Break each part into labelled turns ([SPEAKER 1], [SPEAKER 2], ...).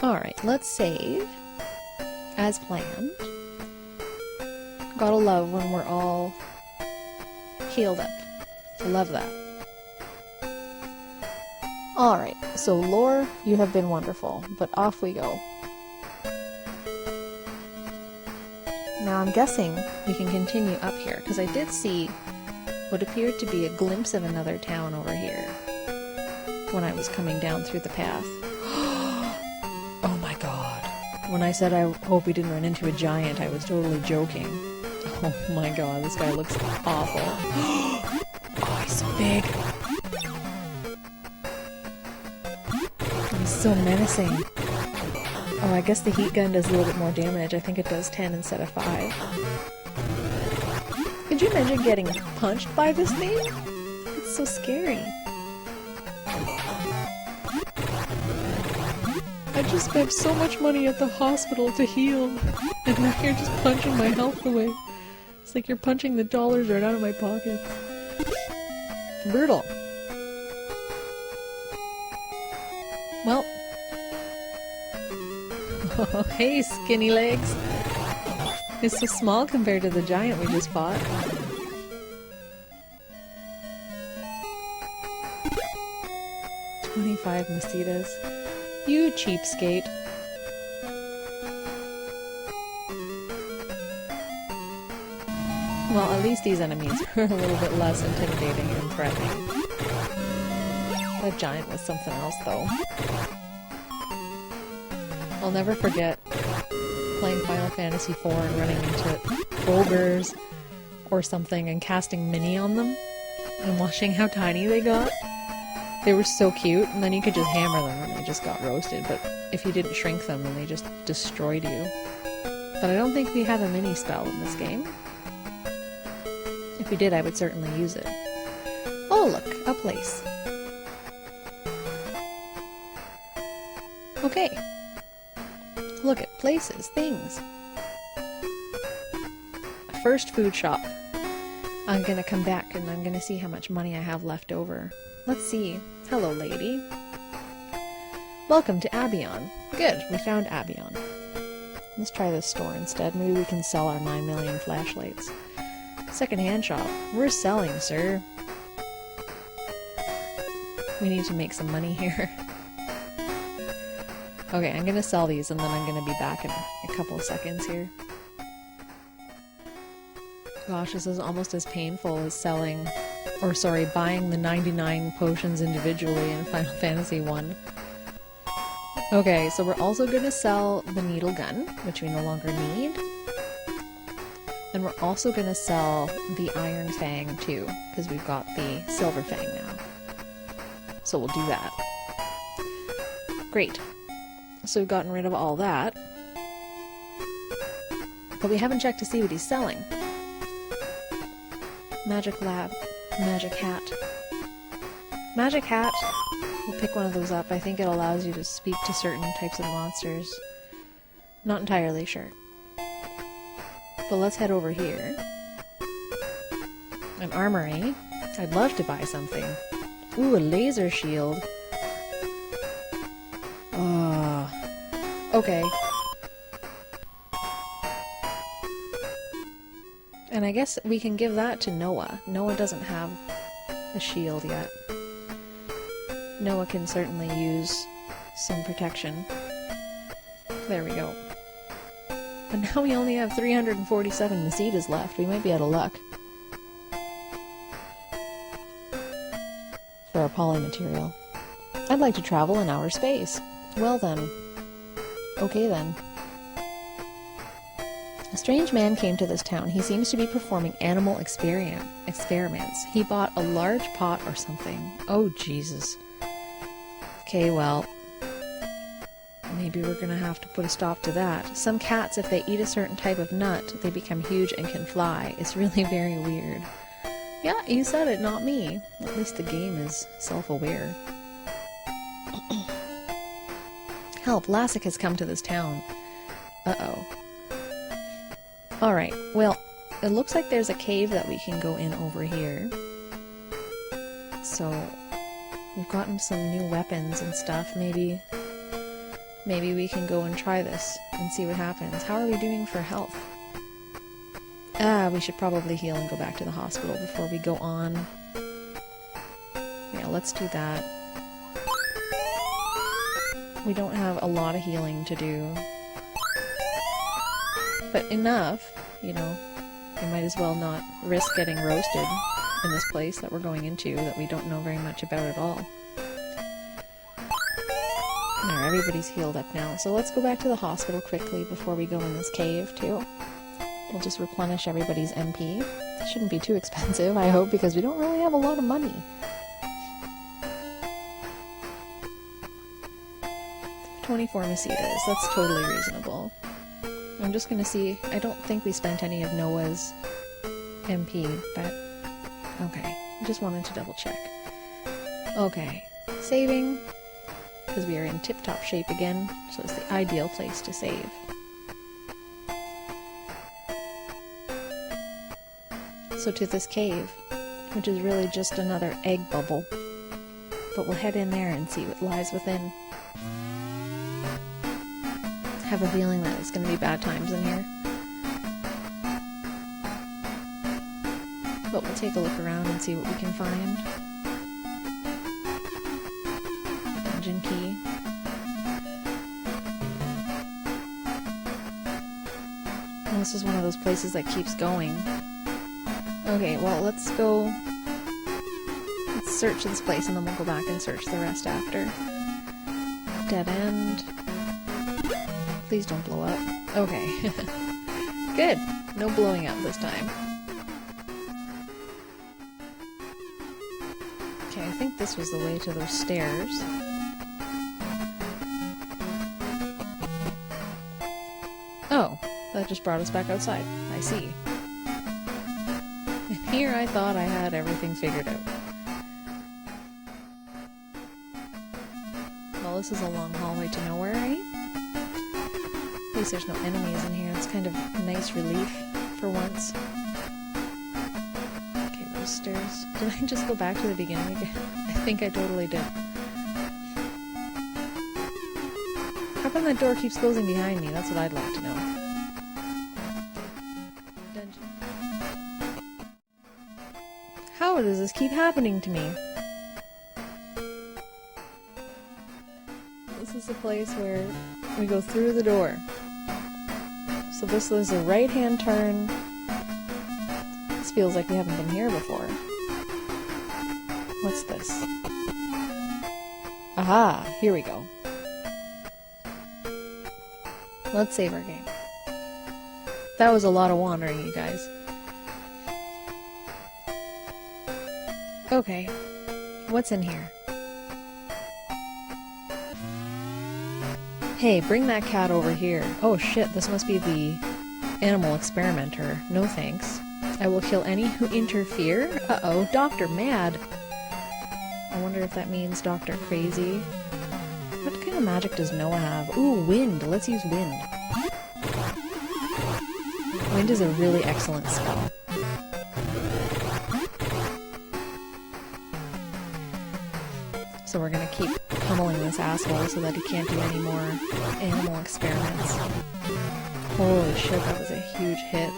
[SPEAKER 1] Alright, let's save. As planned. Gotta love when we're all healed up. I love that. Alright, so lore, you have been wonderful, but off we go. Now I'm guessing we can continue up here, because I did see what appeared to be a glimpse of another town over here when I was coming down through the path. Oh my god. When I said I hope we didn't run into a giant, I was totally joking. Oh my god, this guy looks awful. Oh, he's so big. He's so menacing. Oh, I guess the heat gun does a little bit more damage. I think it does 10 instead of 5. Could you imagine getting punched by this thing? It's so scary. I just spent so much money at the hospital to heal, and now you're just punching my health away. It's like you're punching the dollars right out of my pocket. Brutal. Well. Oh, hey, skinny legs. It's so small compared to the giant we just fought. $25 masitas. You cheapskate. Well, at least these enemies are a little bit less intimidating and threatening. That giant was something else, though. I'll never forget playing Final Fantasy IV and running into ogres or something and casting mini on them and watching how tiny they got. They were so cute, and then you could just hammer them and they just got roasted, but if you didn't shrink them, then they just destroyed you. But I don't think we have a mini spell in this game. If we did, I would certainly use it. Oh look, a place. Okay. Look at places, things. First food shop. I'm gonna come back and I'm gonna see how much money I have left over. Let's see. Hello, lady. Welcome to Abion. Good, we found Abion. Let's try this store instead. Maybe we can sell our 9 million flashlights. Second-hand shop. We're selling, sir. We need to make some money here. Okay, I'm gonna sell these and then I'm gonna be back in a couple of seconds here. Gosh, this is almost as painful as selling, or sorry, buying the 99 potions individually in Final Fantasy 1. Okay, so we're also gonna sell the needle gun, which we no longer need. And we're also gonna sell the Iron Fang too, because we've got the Silver Fang now. So we'll do that. Great. So we've gotten rid of all that. But we haven't checked to see what he's selling. Magic Lab. Magic Hat. Magic Hat. We'll pick one of those up. I think it allows you to speak to certain types of monsters. Not entirely sure. But let's head over here. An armory. I'd love to buy something. Ooh, a laser shield. Okay. And I guess we can give that to Noah. Noah doesn't have a shield yet. Noah can certainly use some protection. There we go. But now we only have 347 masitas left. We might be out of luck. For our polymaterial. I'd like to travel in outer space. Well then. Okay then. A strange man came to this town. He seems to be performing animal experiments. He bought a large pot or something. Oh, Jesus. Okay, well, maybe we're gonna have to put a stop to that. Some cats, if they eat a certain type of nut, they become huge and can fly. It's really very weird. Yeah, you said it, not me. At least the game is self-aware. Help, Lassic has come to this town. Uh-oh. Alright, well, it looks like there's a cave that we can go in over here. So, we've gotten some new weapons and stuff. Maybe Maybe we can go and try this and see what happens. How are we doing for health? We should probably heal and go back to the hospital before we go on. Yeah, let's do that. We don't have a lot of healing to do. But enough, you know, we might as well not risk getting roasted in this place that we're going into that we don't know very much about at all. There, everybody's healed up now. So let's go back to the hospital quickly before we go in this cave, too. We'll just replenish everybody's MP. It shouldn't be too expensive, I hope, because we don't really have a lot of money. 24 Masitas, that's totally reasonable. I'm just gonna see, I don't think we spent any of Noah's MP, but okay, I just wanted to double check. Okay, saving, because we are in tip-top shape again, so it's the ideal place to save. So to this cave, which is really just another egg bubble, but we'll head in there and see what lies within. I have a feeling that it's going to be bad times in here. But we'll take a look around and see what we can find. Dungeon key. And this is one of those places that keeps going. Okay, well, let's go... Let's search this place and then we'll go back and search the rest after. Dead end. Please don't blow up. Okay. Good. No blowing up this time. Okay, I think this was the way to those stairs. Oh, that just brought us back outside. I see. And here I thought I had everything figured out. Well, this is a long hallway to nowhere, right? At least there's no enemies in here. It's kind of a nice relief for once. Okay, those stairs. Did I just go back to the beginning again? I think I totally did. How come that door keeps closing behind me? That's what I'd like to know. Dungeon. How does this keep happening to me? This is the place where we go through the door. So this is a right-hand turn. This feels like we haven't been here before. What's this? Aha! Here we go. Let's save our game. That was a lot of wandering, you guys. Okay. What's in here? Hey, bring that cat over here. Oh shit, this must be the animal experimenter. No thanks. I will kill any who interfere. Uh-oh, Dr. Mad. I wonder if that means Dr. Crazy. What kind of magic does Noah have? Ooh, wind. Let's use wind. Wind is a really excellent spell. So we're gonna keep pummeling this asshole so that he can't do any more animal experiments. Holy shit, that was a huge hit.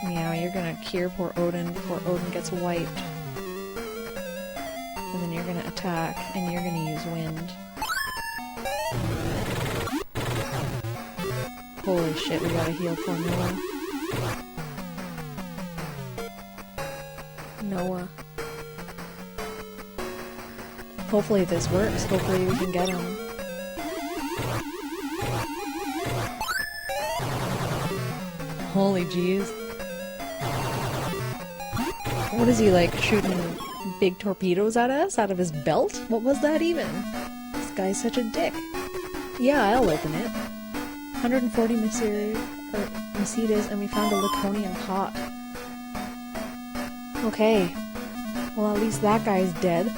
[SPEAKER 1] Meow, you're gonna cure poor Odin before Odin gets wiped. And then you're gonna attack, and you're gonna use wind. Holy shit, we gotta heal poor Noah. Noah. Hopefully this works. Hopefully we can get him. Holy jeez. What is he, like, shooting big torpedoes at us out of his belt? What was that even? This guy's such a dick. Yeah, I'll open it. 140 Masitas, and we found a Laconian pot. Okay. Well, at least that guy's dead.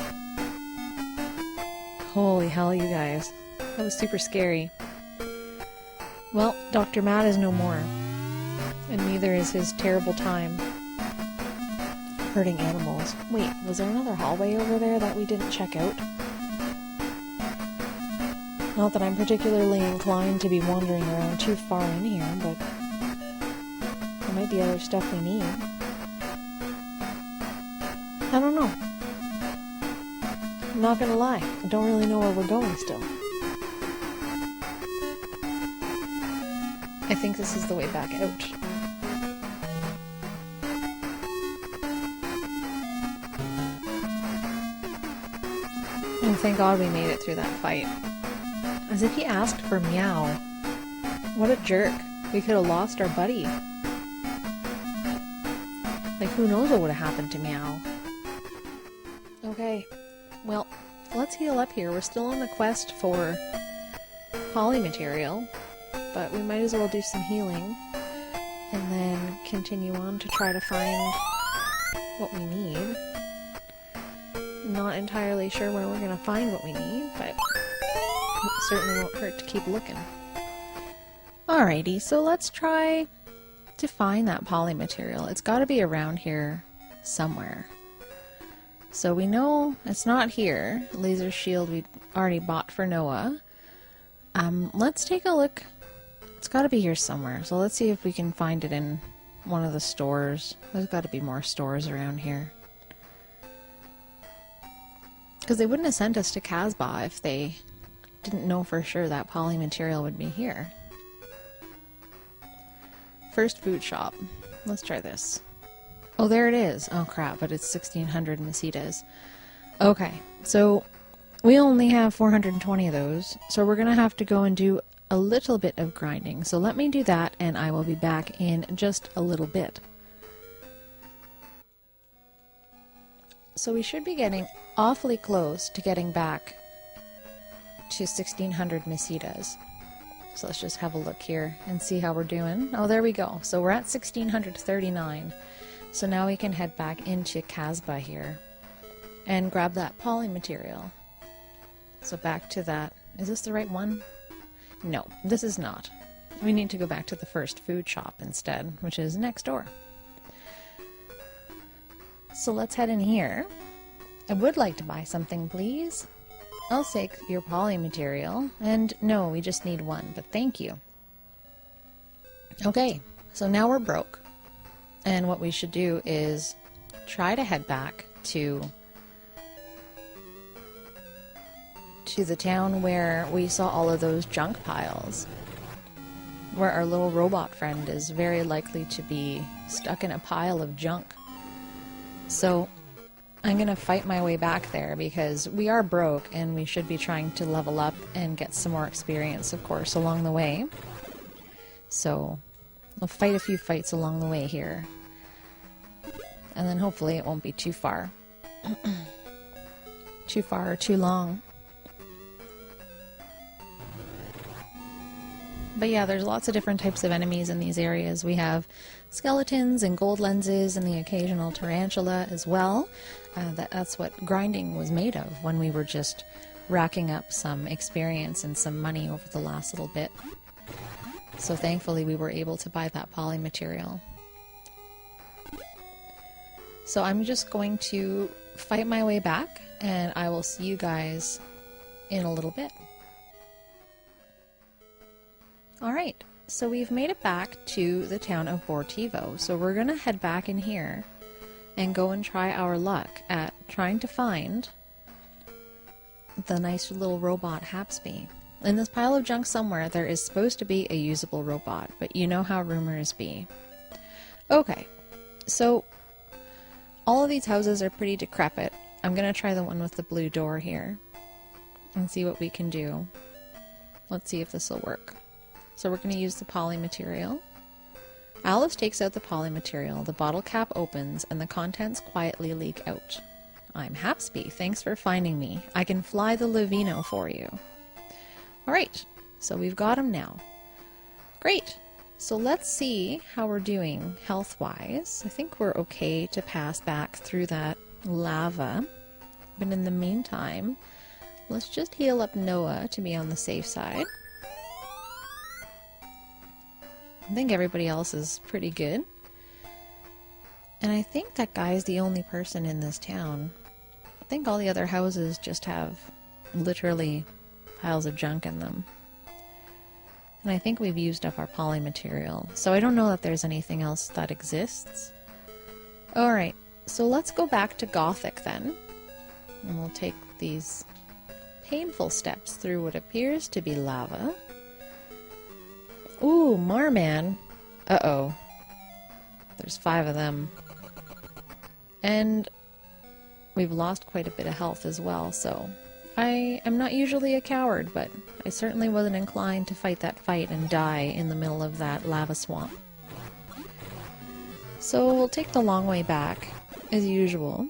[SPEAKER 1] Holy hell, you guys. That was super scary. Well, Dr. Matt is no more. And neither is his terrible time hurting animals. Wait, was there another hallway over there that we didn't check out? Not that I'm particularly inclined to be wandering around too far in here, but there might be other stuff we need. I don't know. I'm not gonna lie, I don't really know where we're going still. I think this is the way back out. And thank God we made it through that fight. As if he asked for meow. What a jerk. We could have lost our buddy. Like, who knows what would have happened to meow. Okay, well, let's heal up here. We're still on the quest for polymaterial, but we might as well do some healing and then continue on to try to find what we need. Not entirely sure where we're going to find what we need, but it certainly won't hurt to keep looking. Alrighty, so let's try to find that polymaterial. It's got to be around here somewhere. So we know it's not here. Laser shield we already bought for Noah. Let's take a look. It's got to be here somewhere. So let's see if we can find it in one of the stores. There's got to be more stores around here. Because they wouldn't have sent us to Hapsby if they didn't know for sure that polymaterial would be here. First food shop. Let's try this. Oh, there it is. Oh crap, but it's 1600 Mesitas. Okay, so we only have 420 of those, so we're gonna have to go and do a little bit of grinding. So let me do that and I will be back in just a little bit. So we should be getting awfully close to getting back to 1600 Mesitas. So let's just have a look here and see how we're doing. Oh, there we go. So we're at 1639. So now we can head back into Hapsby here and grab that polymaterial. So back to that. Is this the right one? No, this is not. We need to go back to the first food shop instead, which is next door. So let's head in here. I would like to buy something, please. I'll take your polymaterial. And no, we just need one, but thank you. Okay, so now we're broke. And what we should do is try to head back to the town where we saw all of those junk piles. Where our little robot friend is very likely to be stuck in a pile of junk. So I'm going to fight my way back there because we are broke and we should be trying to level up and get some more experience, of course, along the way. So we'll fight a few fights along the way here. And then hopefully it won't be too far. Too far or too long. But yeah, there's lots of different types of enemies in these areas. We have skeletons and gold lenses and the occasional tarantula as well. That's what grinding was made of when we were just racking up some experience and some money over the last little bit. So thankfully we were able to buy that polymaterial. So I'm just going to fight my way back and I will see you guys in a little bit. Alright, so we've made it back to the town of Bortivo, so we're going to head back in here and go and try our luck at trying to find the nice little robot Hapsby. In this pile of junk somewhere there is supposed to be a usable robot, but you know how rumors be. Okay, so all of these houses are pretty decrepit. I'm going to try the one with the blue door here and see what we can do. Let's see if this will work. So we're going to use the polymaterial. Alice takes out the polymaterial, the bottle cap opens, and the contents quietly leak out. I'm Hapsby, thanks for finding me. I can fly the Luveno for you. Alright, so we've got him now. Great, so let's see how we're doing health-wise. I think we're okay to pass back through that lava. But in the meantime, let's just heal up Noah to be on the safe side. I think everybody else is pretty good. And I think that guy is the only person in this town. I think all the other houses just have literally piles of junk in them. And I think we've used up our polymaterial, so I don't know that there's anything else that exists. Alright, so let's go back to Gothic then. And we'll take these painful steps through what appears to be lava. Ooh, Marman. Uh-oh. There's 5 of them. And we've lost quite a bit of health as well, so I am not usually a coward, but I certainly wasn't inclined to fight that fight and die in the middle of that lava swamp. So we'll take the long way back, as usual.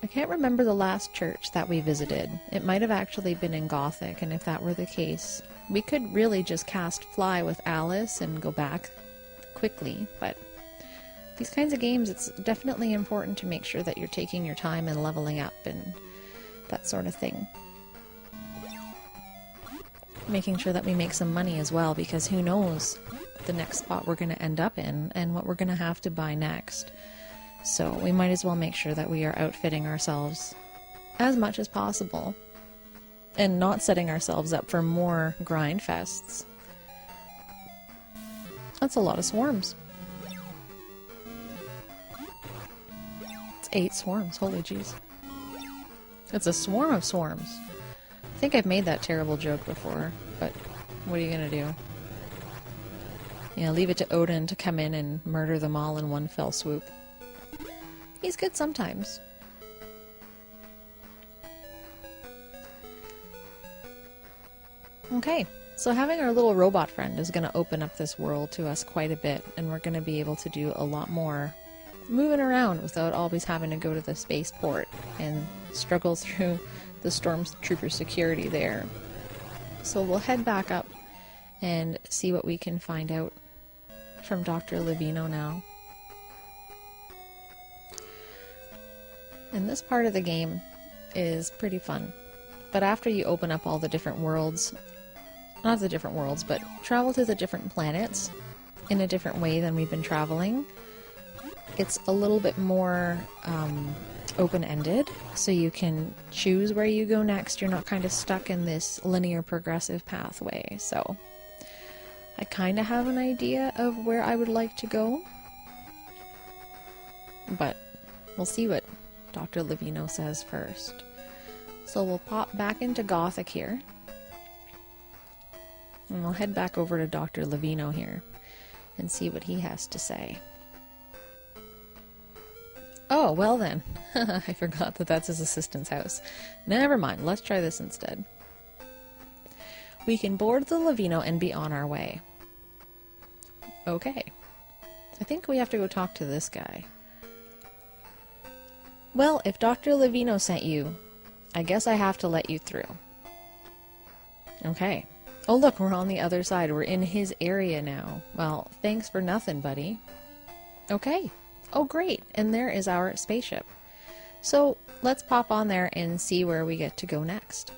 [SPEAKER 1] I can't remember the last church that we visited. It might have actually been in Gothic, and if that were the case, we could really just cast Fly with Alice and go back quickly, but these kinds of games, it's definitely important to make sure that you're taking your time and leveling up and that sort of thing. Making sure that we make some money as well, because who knows the next spot we're going to end up in and what we're going to have to buy next. So we might as well make sure that we are outfitting ourselves as much as possible and not setting ourselves up for more grind fests. That's a lot of swarms. It's 8 swarms, holy jeez. It's a swarm of swarms. I think I've made that terrible joke before, but what are you gonna do? Yeah, leave it to Odin to come in and murder them all in one fell swoop. He's good sometimes. Okay, so having our little robot friend is going to open up this world to us quite a bit, and we're going to be able to do a lot more moving around without always having to go to the spaceport and struggle through the Stormtrooper security there. So we'll head back up and see what we can find out from Dr. Luveno now. And this part of the game is pretty fun, but after you open up all the different worlds, not the different worlds, but travel to the different planets in a different way than we've been traveling, it's a little bit more open-ended, so you can choose where you go next. You're not kind of stuck in this linear progressive pathway. So I kind of have an idea of where I would like to go, but we'll see what Dr. Luveno says first. So we'll pop back into Gothic here, and we'll head back over to Dr. Luveno here and see what he has to say. Oh, well then. I forgot that that's his assistant's house. Never mind, let's try this instead. We can board the Luveno and be on our way. Okay. I think we have to go talk to this guy. Well, if Dr. Luveno sent you, I guess I have to let you through. Okay. Oh look, we're on the other side. We're in his area now. Well, thanks for nothing, buddy. Okay. Oh great, and there is our spaceship. So let's pop on there and see where we get to go next.